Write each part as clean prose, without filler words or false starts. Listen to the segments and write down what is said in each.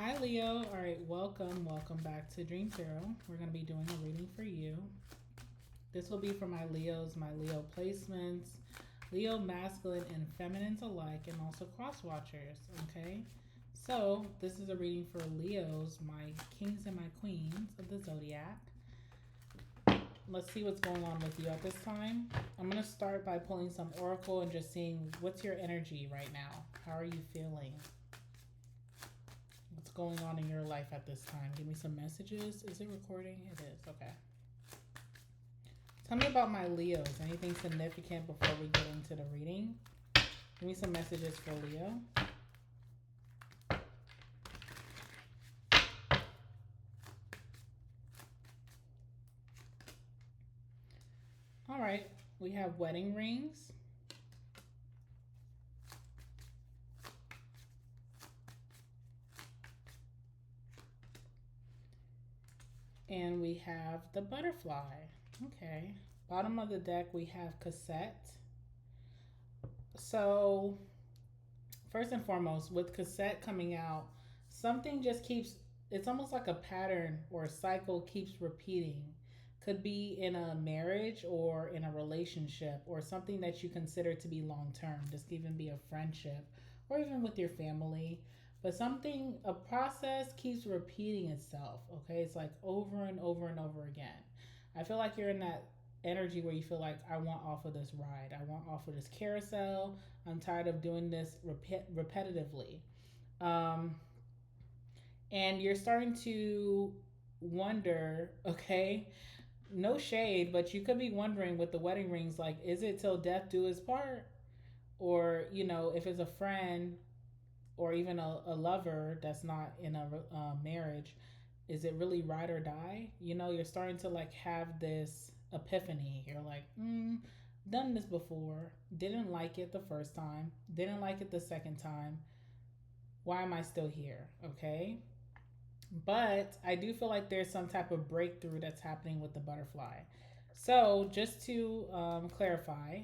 Hi Leo. All right, welcome back to Dream Tarot. We're going to be doing a reading for you. This will be for my Leos, my Leo placements, Leo masculine and feminines alike, and also cross watchers. Okay, so this is a reading for Leos, my kings and my queens of the zodiac. Let's see what's going on with you at this time. I'm going to start by pulling some oracle and just seeing what's your energy right now. How are you feeling? What's going on in your life at this time? Give me some messages. Is it recording? It is. Okay. Tell me about my Leos. Anything significant before we get into the reading? Give me some messages for Leo. All right. We have wedding rings. And we have the butterfly. Okay. Bottom of the deck, we have cassette. So, first and foremost, with cassette coming out, something just keeps, it's almost like a pattern or a cycle keeps repeating. Could be in a marriage or in a relationship or something that you consider to be long term. This could even be a friendship or even with your family. But something, a process keeps repeating itself. Okay. It's like over and over and over again. I feel like you're in that energy where you feel like, I want off of this ride. I want off of this carousel. I'm tired of doing this repetitively. Um, and you're starting to wonder, okay, no shade, but you could be wondering with the wedding rings, like, is it till death do us part? Or, if it's a friend or even a lover that's not in a marriage, is it really ride or die? You're starting to like have this epiphany. You're like, done this before, didn't like it the first time, didn't like it the second time. Why am I still here? Okay. But I do feel like there's some type of breakthrough that's happening with the butterfly. So, just to clarify,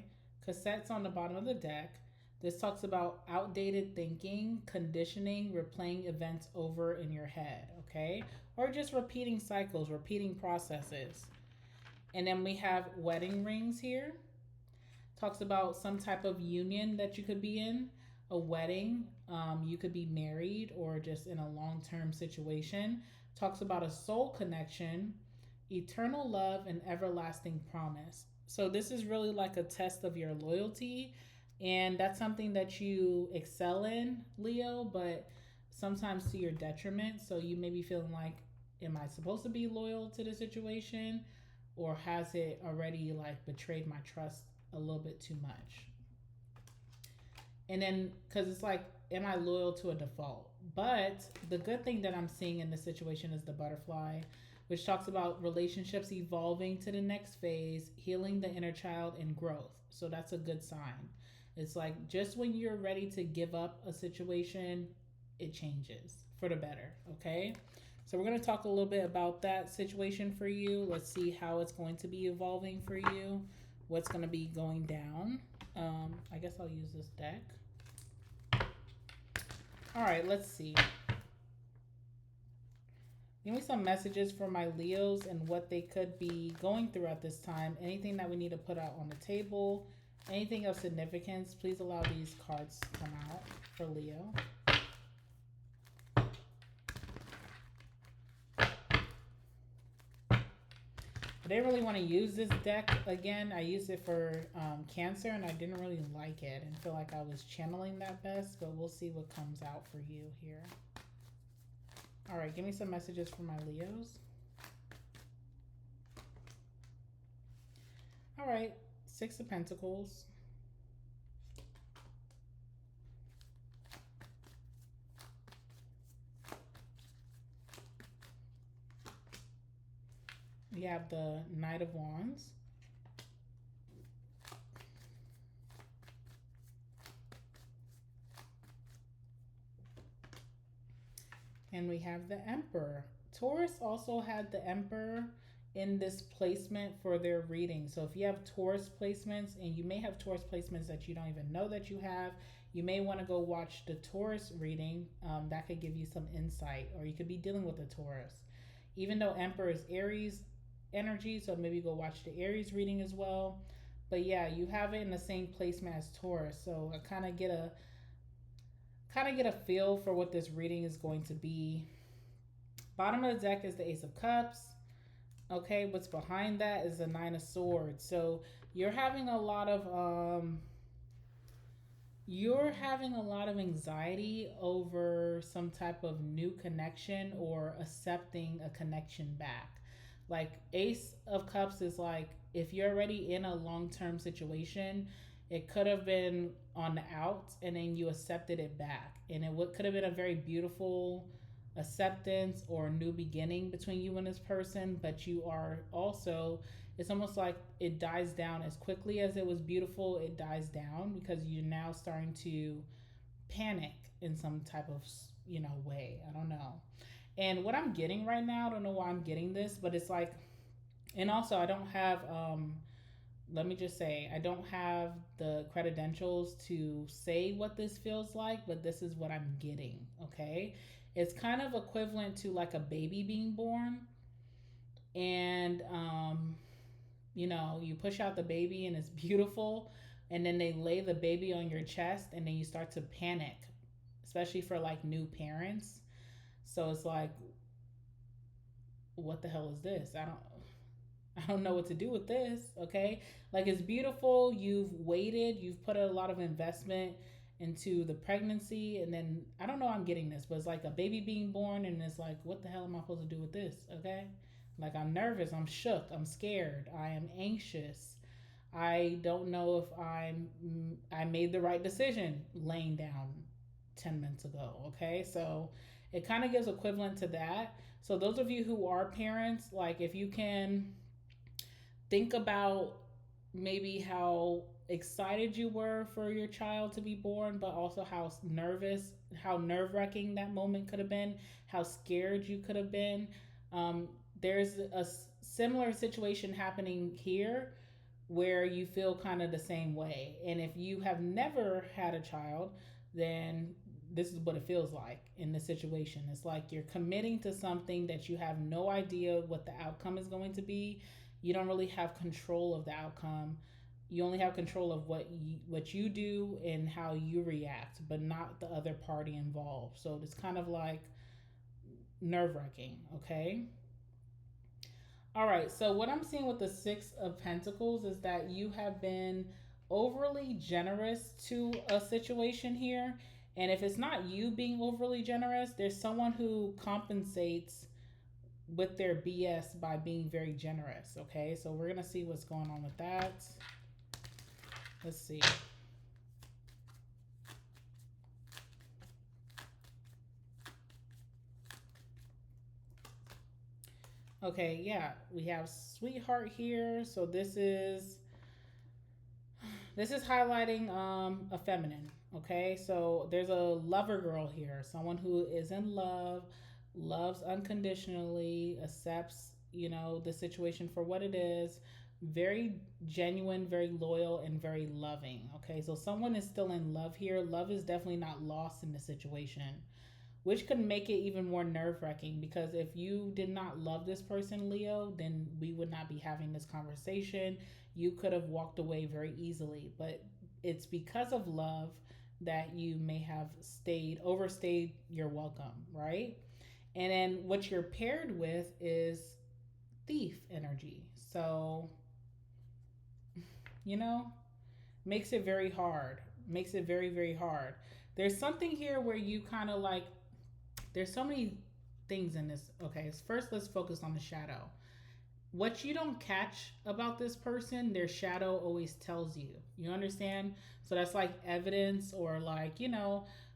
cassettes on the bottom of the deck. This talks about outdated thinking, conditioning, replaying events over in your head, okay? Or just repeating cycles, repeating processes. And then we have wedding rings here. Talks about some type of union that you could be in, a wedding. You could be married or just in a long term situation. Talks about a soul connection, eternal love, and everlasting promise. So, this is really like a test of your loyalty. And that's something that you excel in, Leo, but sometimes to your detriment. So, you may be feeling like, am I supposed to be loyal to the situation? Or has it already like betrayed my trust a little bit too much? And then, because it's like, am I loyal to a default? But the good thing that I'm seeing in this situation is the butterfly, which talks about relationships evolving to the next phase, healing the inner child, and growth. So that's a good sign. It's like just when you're ready to give up a situation, it changes for the better. Okay. So we're going to talk a little bit about that situation for you. Let's see how it's going to be evolving for you, what's going to be going down. I guess I'll use this deck. All right, let's see. Give me some messages for my Leos and what they could be going through at this time. Anything that we need to put out on the table, anything of significance, please allow these cards to come out for Leo. I didn't really want to use this deck again. I used it for Cancer and I didn't really like it and feel like I was channeling that best, but we'll see what comes out for you here. All right, give me some messages for my Leos. All right, Six of Pentacles. We have the Knight of Wands. And we have the Emperor. Taurus also had the Emperor in this placement for their reading. So if you have Taurus placements, and you may have Taurus placements that you don't even know that you have, you may want to go watch the Taurus reading. That could give you some insight, or you could be dealing with a Taurus. Even though Emperor is Aries energy, so maybe go watch the Aries reading as well. But yeah, you have it in the same placement as Taurus, so I kind of get a feel for what this reading is going to be. Bottom of the deck is the Ace of Cups. Okay, what's behind that is the Nine of Swords. So you're having a lot of anxiety over some type of new connection or accepting a connection back. Like Ace of Cups is like if you're already in a long-term situation, it could have been on the out and then you accepted it back. And it could have been a very beautiful acceptance or new beginning between you and this person, but you are also, it's almost like it dies down as quickly as it was beautiful. It dies down because you're now starting to panic in some type of way. I don't know. And what I'm getting right now, I don't know why I'm getting this, but it's like, and also I don't have let me just say, I don't have the credentials to say what this feels like, but this is what I'm getting. Okay, it's kind of equivalent to like a baby being born, and you push out the baby and it's beautiful, and then they lay the baby on your chest, and then you start to panic, especially for like new parents. So it's like, what the hell is this? I don't know what to do with this. Okay, like it's beautiful. You've waited. You've put a lot of investment into the pregnancy, and then I don't know. I'm getting this, but it's like a baby being born, and it's like, what the hell am I supposed to do with this? Okay, like I'm nervous. I'm shook. I'm scared. I am anxious. I don't know if I made the right decision laying down 10 minutes ago. Okay, so it kind of gives equivalent to that. So those of you who are parents, like if you can think about maybe how excited you were for your child to be born, but also how nervous, how nerve wracking that moment could have been, how scared you could have been. There's a similar situation happening here where you feel kind of the same way. And if you have never had a child, then this is what it feels like in this situation. It's like you're committing to something that you have no idea what the outcome is going to be. You don't really have control of the outcome. You only have control of what you do and how you react, but not the other party involved. So it's kind of like nerve wracking. Okay. All right. So what I'm seeing with the Six of Pentacles is that you have been overly generous to a situation here. And if it's not you being overly generous, there's someone who compensates with their BS by being very generous. Okay, so we're gonna see what's going on with that. Let's see. Okay, yeah, we have sweetheart here. So this is highlighting a feminine. Okay, so there's a lover girl here, someone who is in love, loves unconditionally, accepts the situation for what it is, very genuine, very loyal, and very loving. Okay, so someone is still in love here. Love is definitely not lost in the situation, which could make it even more nerve-wracking, because if you did not love this person, Leo, then we would not be having this conversation. You could have walked away very easily, but it's because of love that you may have overstayed your welcome, right? And then what you're paired with is thief energy. So, you know, makes it very hard. Makes it very, very hard. There's something here where you kind of like, there's so many things in this. Okay, first let's focus on the shadow. What you don't catch about this person, their shadow always tells you. You understand? So that's like evidence, or like,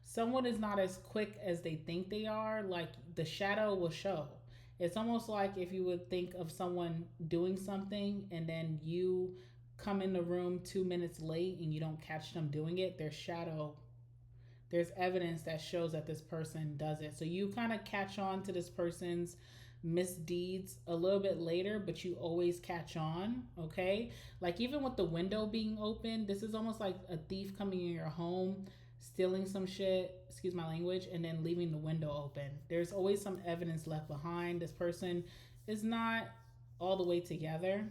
someone is not as quick as they think they are. Like the shadow will show. It's almost like if you would think of someone doing something and then you come in the room 2 minutes late and you don't catch them doing it, there's evidence that shows that this person does it. So you kind of catch on to this person's misdeeds a little bit later, but you always catch on. Okay, like even with the window being open, this is almost like a thief coming in your home, stealing some shit, excuse my language, and then leaving the window open. There's always some evidence left behind. This person is not all the way together.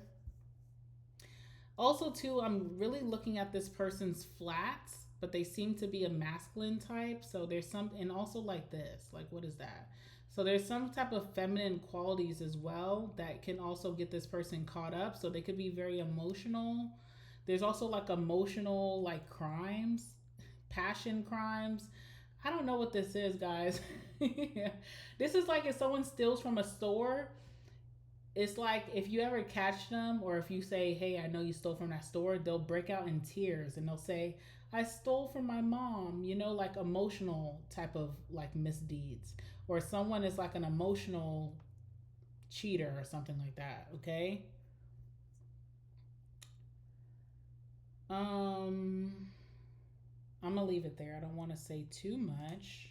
Also, too, I'm really looking at this person's flats, but they seem to be a masculine type. So there's some, and also like this, like what is that? So there's some type of feminine qualities as well that can also get this person caught up. So they could be very emotional. There's also like emotional, like crimes, passion crimes. I don't know what this is, guys. Yeah. This is like if someone steals from a store, it's like if you ever catch them or if you say, hey, I know you stole from that store, they'll break out in tears and they'll say, I stole from my mom, you know, like emotional type of like misdeeds. Or someone is like an emotional cheater or something like that, okay? Um I'm gonna leave it there. I don't want to say too much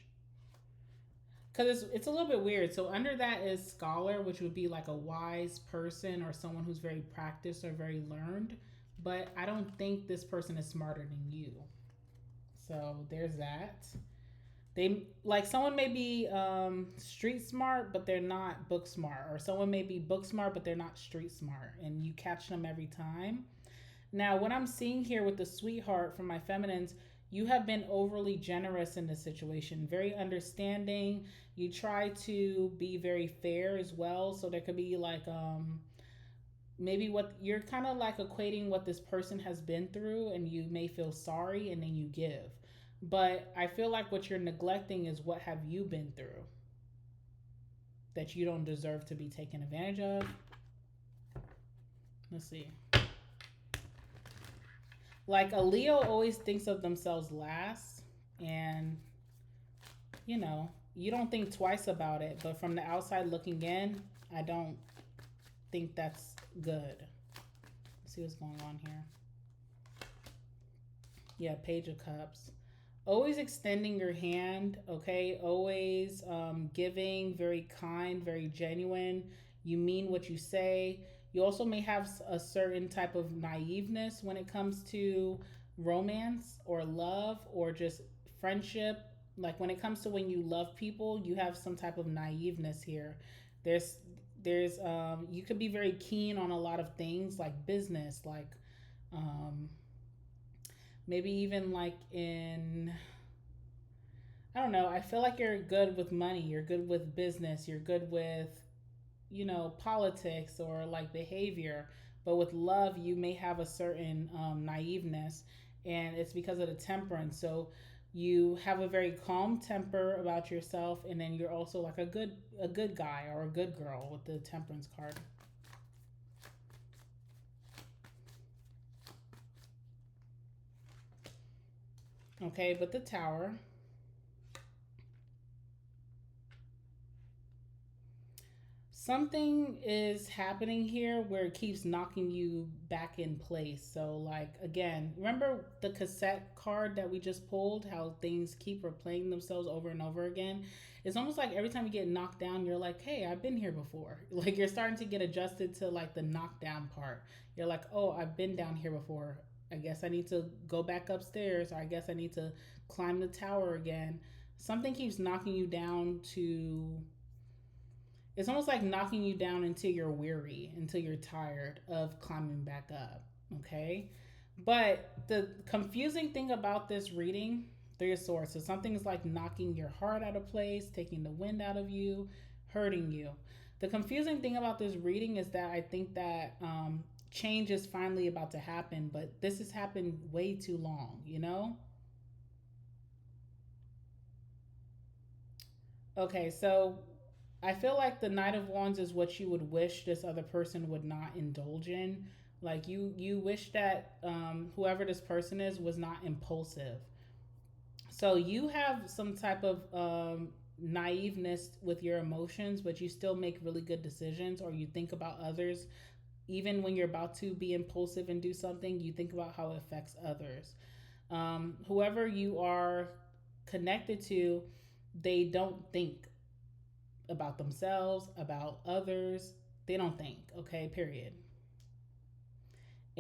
because it's a little bit weird. So under that is scholar, which would be like a wise person or someone who's very practiced or very learned. But I don't think this person is smarter than you. So there's that. They like someone may be street smart, but they're not book smart, or someone may be book smart, but they're not street smart, and you catch them every time. Now, what I'm seeing here with the sweetheart from my feminines, you have been overly generous in this situation, very understanding. You try to be very fair as well. So there could be like maybe what you're kind of like equating what this person has been through, and you may feel sorry and then you give. But I feel like what you're neglecting is what have you been through that you don't deserve to be taken advantage of. Let's see. Like a Leo always thinks of themselves last, and you know, you don't think twice about it, but from the outside looking in, I don't think that's good. Let's see what's going on here. Yeah, Page of Cups. Always extending your hand, okay? Always giving, very kind, very genuine. You mean what you say. You also may have a certain type of naiveness when it comes to romance or love or just friendship. Like when it comes to when you love people, you have some type of naiveness here. There's there's you could be very keen on a lot of things like business, like um maybe even like in I don't know, I feel like you're good with money, you're good with business, you're good with, you know, politics or like behavior. But with love, you may have a certain naiveness, and it's because of the temperance. So you have a very calm temper about yourself, and then you're also like a good guy or a good girl with the temperance card. Okay, but the tower, something is happening here where it keeps knocking you back in place. So, like, again, remember the cassette card that we just pulled? How things keep replaying themselves over and over again? It's almost like every time you get knocked down, you're like, hey, I've been here before. Like, you're starting to get adjusted to like the knockdown part. You're like, oh, I've been down here before. I guess I need to go back upstairs, or I guess I need to climb the tower again. Something keeps knocking you down to it's almost like knocking you down until you're weary, until you're tired of climbing back up. Okay. But the confusing thing about this reading, Three of Swords, so something is like knocking your heart out of place, taking the wind out of you, hurting you. The confusing thing about this reading is that I think that change is finally about to happen, but this has happened way too long, you know? Okay, so I feel like the Knight of Wands is what you would wish this other person would not indulge in. Like you wish that whoever this person is was not impulsive. So you have some type of naiveness with your emotions, but you still make really good decisions, or you think about others. Even when you're about to be impulsive and do something, you think about how it affects others. Whoever you are connected to, they don't think about themselves, about others. They don't think, okay, period.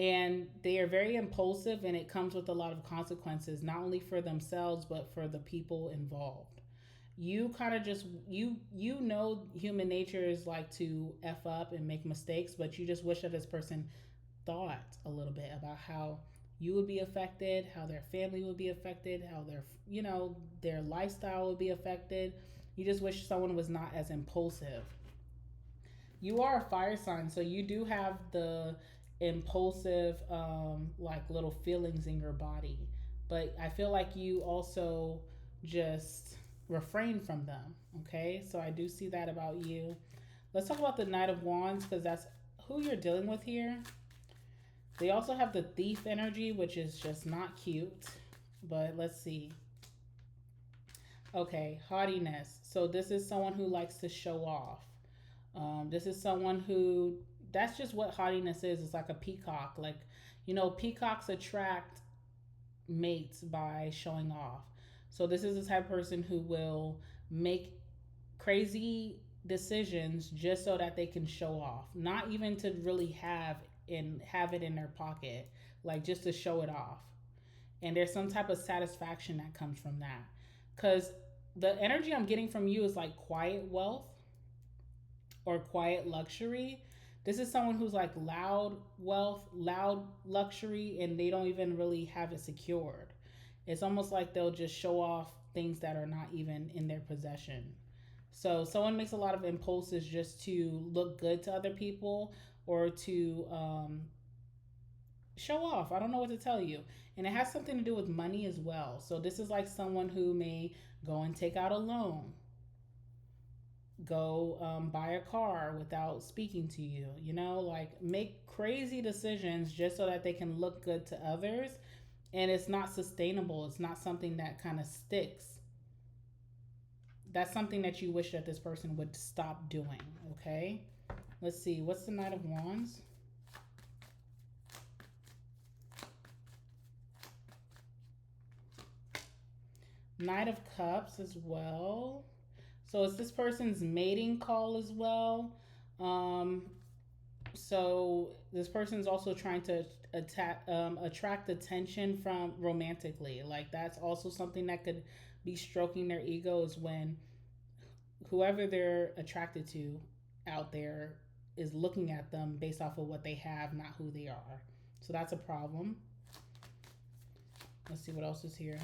and they are very impulsive, and it comes with a lot of consequences, not only for themselves but for the people involved. You kind of just you know human nature is like to f up and make mistakes, but you just wish that this person thought a little bit about how you would be affected, how their family would be affected, how their their lifestyle would be affected. You just wish someone was not as impulsive. You are a fire sign, so you do have the impulsive like little feelings in your body, but I feel like you also just refrain from them. Okay, so I do see that about you. Let's talk about the Knight of Wands, because that's who you're dealing with here. They also have the Thief energy, which is just not cute, but let's see. Okay, haughtiness. So this is someone who likes to show off. This is someone who, that's just what haughtiness is. It's like a peacock. Like, peacocks attract mates by showing off. So this is the type of person who will make crazy decisions just so that they can show off, not even to really have it in their pocket, like just to show it off. And there's some type of satisfaction that comes from that, because the energy I'm getting from you is like quiet wealth or quiet luxury. This is someone who's like loud wealth, loud luxury, and they don't even really have it secured. It's almost like they'll just show off things that are not even in their possession. So someone makes a lot of impulses just to look good to other people, or to show off. I don't know what to tell you. And it has something to do with money as well. So this is like someone who may go and take out a loan, go buy a car without speaking to you, like make crazy decisions just so that they can look good to others. And it's not sustainable, it's not something that kind of sticks. That's something that you wish that this person would stop doing. Okay, let's see, what's the Knight of Wands? Knight of Cups as well. So it's this person's mating call as well. Um, so this person's also trying to attract attention from romantically. Like that's also something that could be stroking their egos, when whoever they're attracted to out there is looking at them based off of what they have, not who they are. So that's a problem. Let's see what else is here.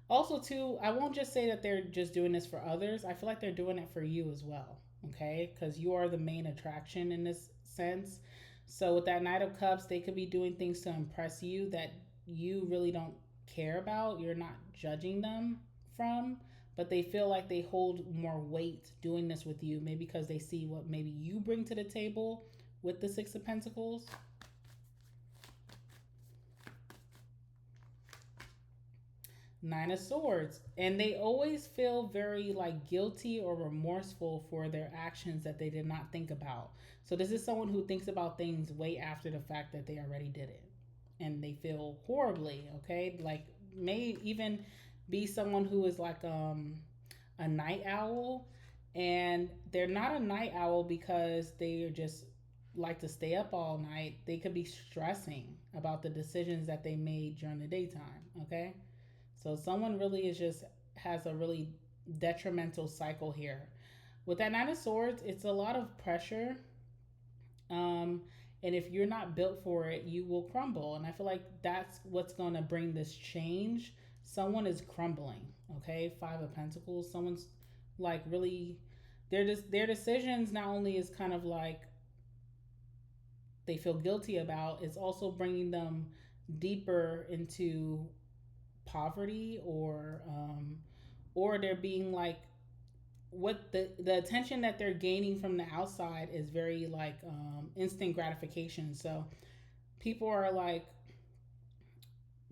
Also, too, I won't just say that they're just doing this for others. I feel like they're doing it for you as well. Okay, because you are the main attraction in this sense. So with that Knight of Cups, they could be doing things to impress you that you really don't care about. You're not judging them from, but they feel like they hold more weight doing this with you, maybe because they see what maybe you bring to the table with the Six of Pentacles. Nine of Swords. And they always feel very like guilty or remorseful for their actions that they did not think about. So this is someone who thinks about things way after the fact that they already did it. And they feel horribly, okay? Like may even be someone who is like a night owl, and they're not a night owl because they just like to stay up all night. They could be stressing about the decisions that they made during the daytime, okay? So someone really is just has a really detrimental cycle here. With that Nine of Swords, it's a lot of pressure. Um, and if you're not built for it, you will crumble. And I feel like that's what's going to bring this change. Someone is crumbling. Okay, Five of Pentacles. Someone's like really their decisions not only is kind of like they feel guilty about, it's also bringing them deeper into poverty, or they're being like what the attention that they're gaining from the outside is very like instant gratification. So people are like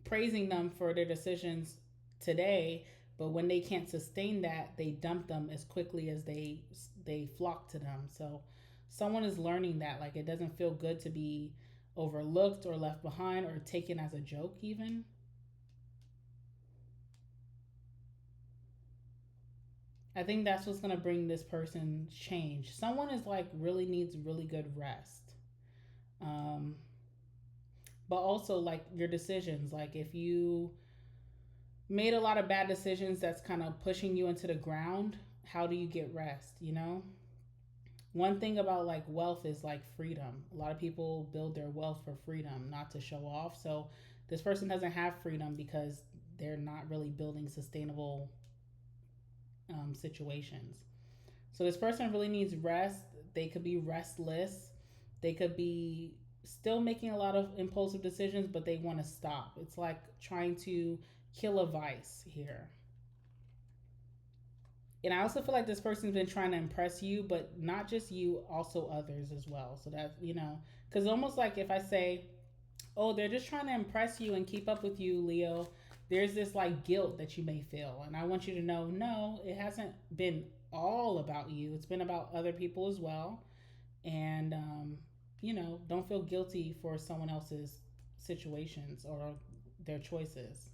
praising them for their decisions today, but when they can't sustain that, they dump them as quickly as they flock to them. So someone is learning that like it doesn't feel good to be overlooked or left behind or taken as a joke even. I think that's what's gonna bring this person change. Someone is like really needs really good rest. Um, but also like your decisions, like if you made a lot of bad decisions that's kind of pushing you into the ground, how do you get rest, you know? One thing about like wealth is like freedom. A lot of people build their wealth for freedom, not to show off. So this person doesn't have freedom because they're not really building sustainable situations. So this person really needs rest. They could be restless. They could be still making a lot of impulsive decisions, but they want to stop. It's like trying to kill a vice here. And I also feel like this person's been trying to impress you, but not just you, also others as well. So that, because almost like if I say, oh, they're just trying to impress you and keep up with you, Leo, there's this like guilt that you may feel. And I want you to know, no, it hasn't been all about you, it's been about other people as well. And, don't feel guilty for someone else's situations or their choices.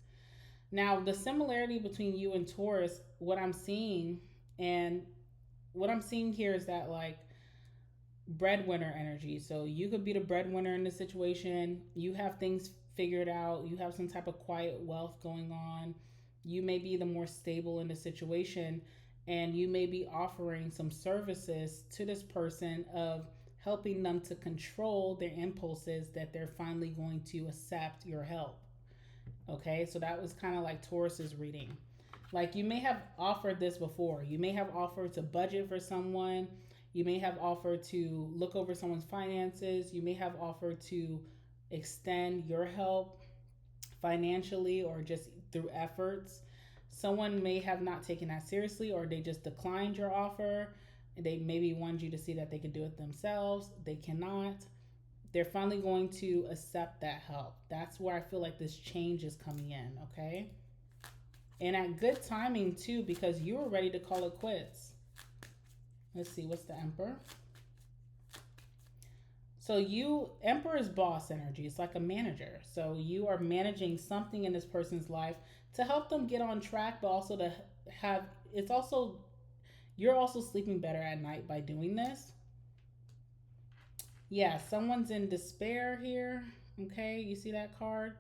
Now, the similarity between you and Taurus, and what I'm seeing here is that like breadwinner energy. So you could be the breadwinner in this situation. You have things figured out. You have some type of quiet wealth going on. You may be the more stable in the situation, and you may be offering some services to this person of helping them to control their impulses that they're finally going to accept your help. Okay, so that was kind of like Taurus's reading. Like you may have offered this before. You may have offered to budget for someone. You may have offered to look over someone's finances. You may have offered to extend your help financially or just through efforts. Someone may have not taken that seriously, or they just declined your offer. They maybe wanted you to see that they could do it themselves. They cannot. They're finally going to accept that help. That's where I feel like this change is coming in, okay? And at good timing too, because you were ready to call it quits. Let's see, what's the Emperor? So Emperor's boss energy. It's like a manager. So you are managing something in this person's life to help them get on track, but also to have, it's also, you're also sleeping better at night by doing this. Yeah, someone's in despair here. Okay, you see that card?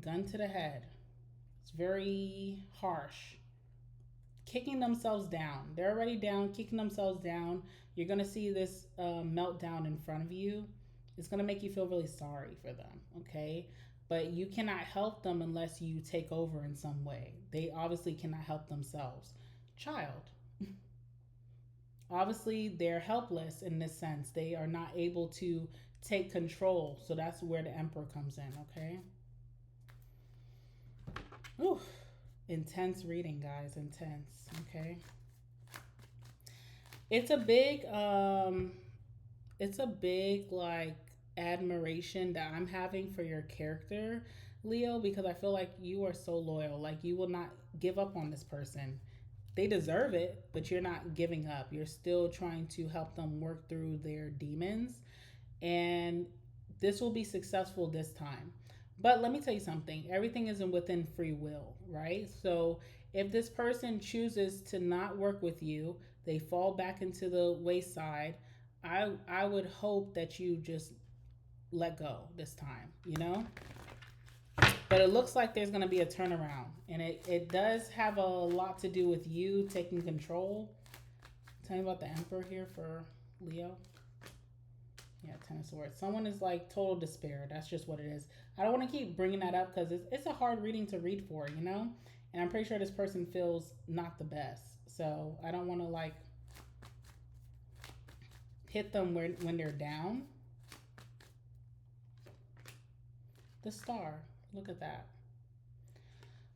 Gun to the head. It's very harsh. Kicking themselves down. They're already down, kicking themselves down. You're going to see this meltdown in front of you. It's going to make you feel really sorry for them, okay? But you cannot help them unless you take over in some way. They obviously cannot help themselves. Child. Obviously, they're helpless in this sense. They are not able to take control. So that's where the Emperor comes in, okay? Ooh, intense reading, guys. Intense, okay? It's a big like admiration that I'm having for your character, Leo, because I feel like you are so loyal. Like you will not give up on this person. They deserve it, but you're not giving up. You're still trying to help them work through their demons, and this will be successful this time. But let me tell you something, everything isn't within free will, right? So if this person chooses to not work with you, they fall back into the wayside. I would hope that you just let go this time, you know? But it looks like there's going to be a turnaround. And it does have a lot to do with you taking control. Tell me about the Emperor here for Leo. Yeah, Ten of Swords. Someone is like total despair. That's just what it is. I don't want to keep bringing that up because it's a hard reading to read for, you know? And I'm pretty sure this person feels not the best. So I don't want to like hit them when they're down. The Star. Look at that.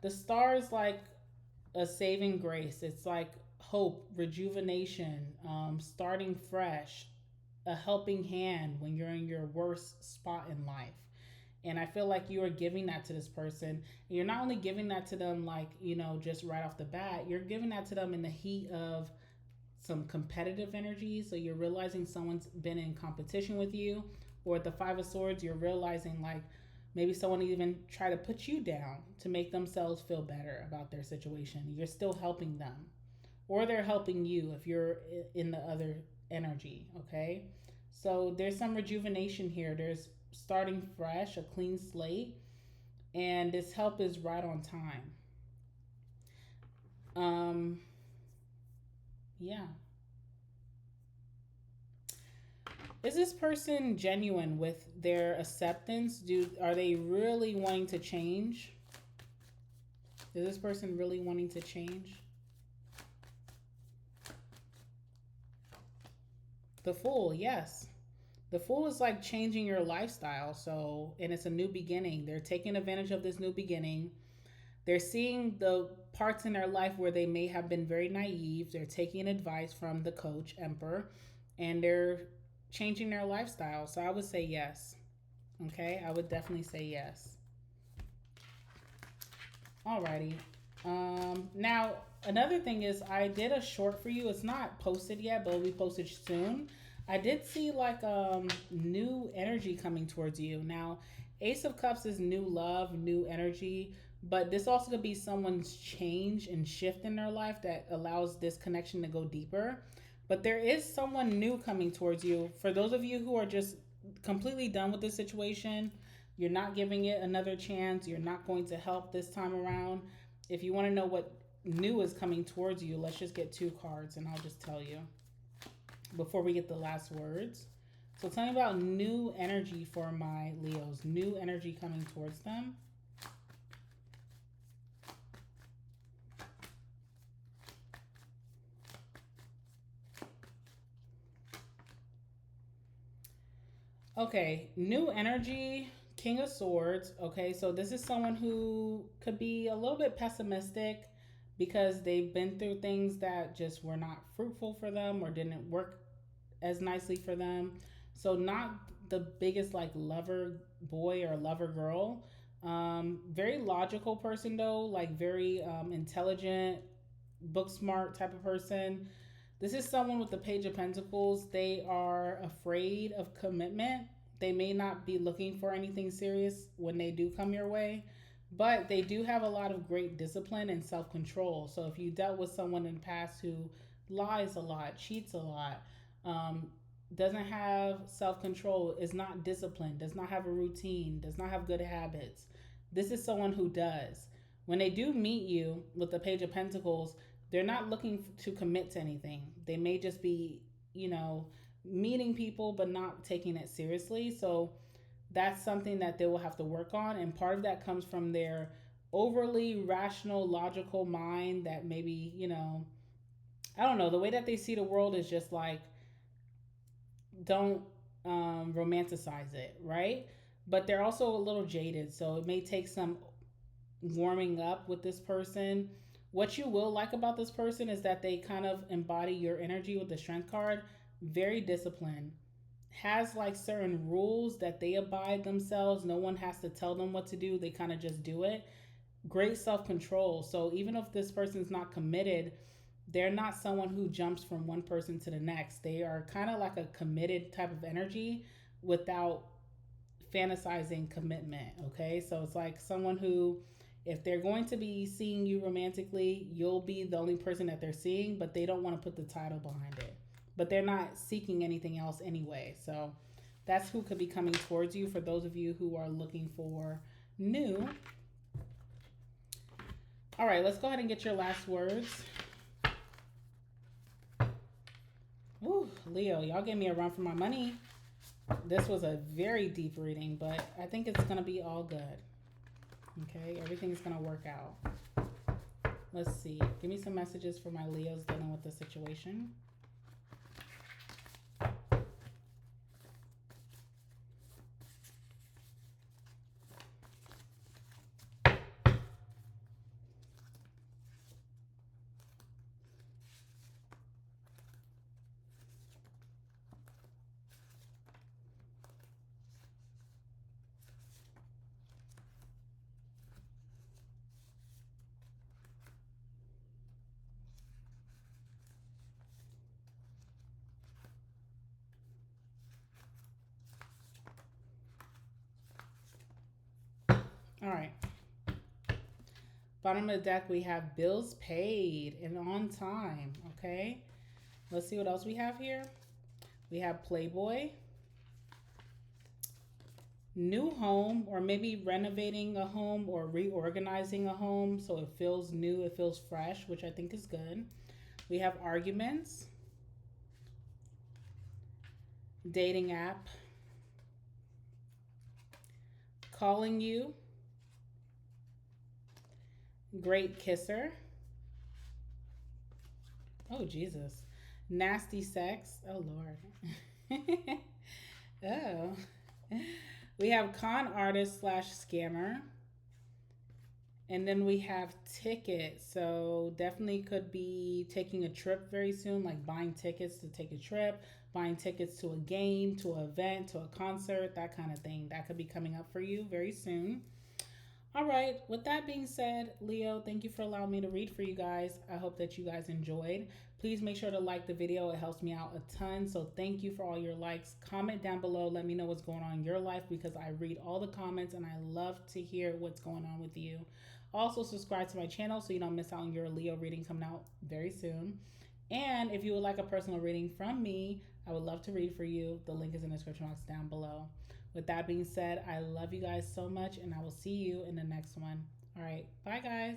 The Star is like a saving grace. It's like hope, rejuvenation, starting fresh, a helping hand when you're in your worst spot in life. And I feel like you are giving that to this person. And you're not only giving that to them, like, just right off the bat, you're giving that to them in the heat of some competitive energy. So you're realizing someone's been in competition with you. Or at the Five of Swords, you're realizing, like, maybe someone even try to put you down to make themselves feel better about their situation. You're still helping them. Or they're helping you if you're in the other energy, okay? So there's some rejuvenation here. There's starting fresh, a clean slate, and this help is right on time. Um, yeah. Is this person genuine with their acceptance? Are they really wanting to change? Is this person really wanting to change? The Fool, yes. The Fool is like changing your lifestyle. So, and it's a new beginning. They're taking advantage of this new beginning. They're seeing the parts in their life where they may have been very naive. They're taking advice from the coach, Emperor, and they're changing their lifestyle. So I would say yes. Okay, I would definitely say yes. Alrighty. Now another thing is I did a short for you. It's not posted yet, but it'll be posted soon. I did see like new energy coming towards you. Now, Ace of Cups is new love, new energy, but this also could be someone's change and shift in their life that allows this connection to go deeper. But there is someone new coming towards you. For those of you who are just completely done with the situation, you're not giving it another chance, you're not going to help this time around. If you want to know what new is coming towards you, let's just get two cards and I'll just tell you before we get the last words. So tell me about new energy for my Leos, new energy coming towards them. Okay, new energy, King of Swords. Okay, so this is someone who could be a little bit pessimistic because they've been through things that just were not fruitful for them or didn't work as nicely for them. So, not the biggest like lover boy or lover girl. Very logical person though, like very intelligent, book smart type of person. This is someone with the Page of Pentacles. They are afraid of commitment. They may not be looking for anything serious when they do come your way, but they do have a lot of great discipline and self control. So if you dealt with someone in the past who lies a lot, cheats a lot, um, doesn't have self control, is not disciplined, does not have a routine, does not have good habits, this is someone who does. When they do meet you with the Page of Pentacles, they're not looking to commit to anything. They may just be, you know, meeting people but not taking it seriously. So that's something that they will have to work on. And part of that comes from their overly rational, logical mind that maybe, I don't know, the way that they see the world is just like, don't romanticize it, right? But they're also a little jaded. So it may take some warming up with this person. What you will like about this person is that they kind of embody your energy with the strength card. Very disciplined. Has like certain rules that they abide themselves. No one has to tell them what to do. They kind of just do it. Great self control. So even if this person's not committed, they're not someone who jumps from one person to the next. They are kind of like a committed type of energy without fantasizing commitment. Okay, so it's like someone who, if they're going to be seeing you romantically, you'll be the only person that they're seeing, but they don't want to put the title behind it. But they're not seeking anything else anyway. So that's who could be coming towards you for those of you who are looking for new. All right, let's go ahead and get your last words. Ooh, Leo, y'all gave me a run for my money. This was a very deep reading, but I think it's going to be all good. Okay, everything's going to work out. Let's see. Give me some messages for my Leos dealing with the situation. All right. Bottom of the deck, we have bills paid and on time. Okay. Let's see what else we have here. We have Playboy, new home, or maybe renovating a home or reorganizing a home so it feels new, it feels fresh, which I think is good. We have arguments, dating app, calling you, great kisser. Oh, Jesus. Nasty sex. Oh, Lord. Oh. We have con artist slash scammer. And then we have ticket. So definitely could be taking a trip very soon, like buying tickets to take a trip, buying tickets to a game, to an event, to a concert, that kind of thing. That could be coming up for you very soon. All right, with that being said, Leo, thank you for allowing me to read for you guys. I hope that you guys enjoyed. Please make sure to like the video, it helps me out a ton. So, thank you for all your likes. Comment down below, let me know what's going on in your life because I read all the comments and I love to hear what's going on with you. Also, subscribe to my channel so you don't miss out on your Leo reading coming out very soon. And if you would like a personal reading from me, I would love to read for you. The link is in the description box down below. With that being said, I love you guys so much, and I will see you in the next one. All right, bye, guys.